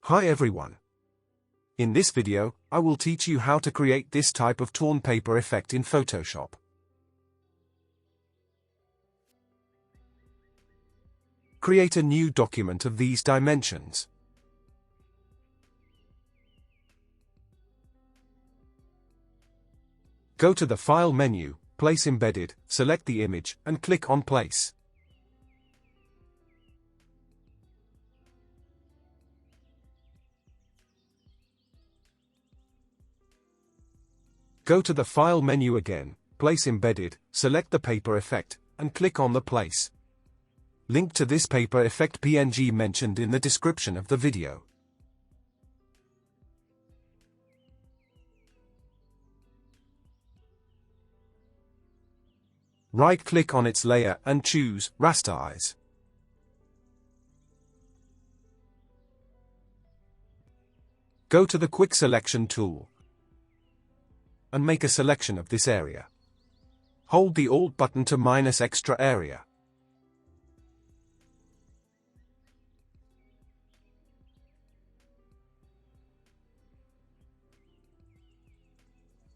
Hi everyone. In this video, I will teach you how to create this type of torn paper effect in Photoshop. Create a new document of these dimensions. Go to the File menu, Place Embedded, select the image, and click on Place. Go to the File menu again, Place Embedded, select the paper effect, and click on the Place. Link to this paper effect PNG mentioned in the description of the video. Right-click on its layer and choose Rasterize. Go to the Quick Selection tool and make a selection of this area. Hold the Alt button to minus extra area.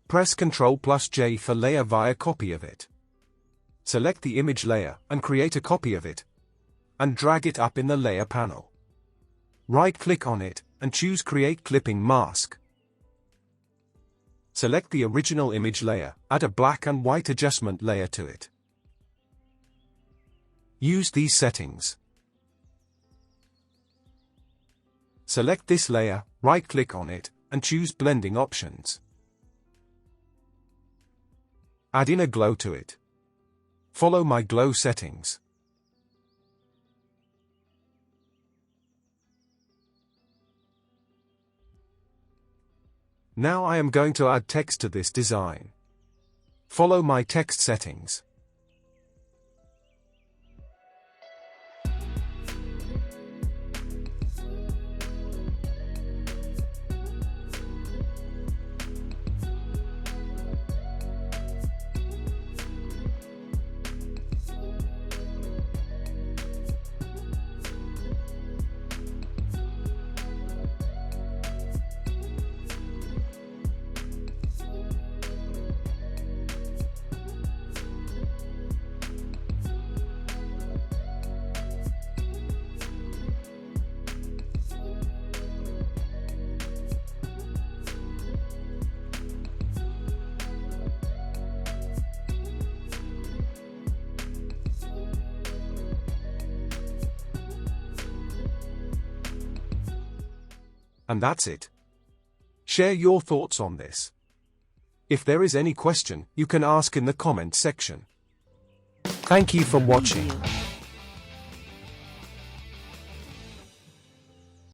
Press Ctrl+J for layer via copy of it. Select the image layer and create a copy of it, and drag it up in the layer panel. Right-click on it and choose Create Clipping Mask. Select the original image layer, add a black and white adjustment layer to it. Use these settings. Select this layer, right-click on it, and choose Blending Options. Add in a glow to it. Follow my glow settings. Now I am going to add text to this design. Follow my text settings. And that's it. Share your thoughts on this. If there is any question, you can ask in the comment section. Thank you for watching.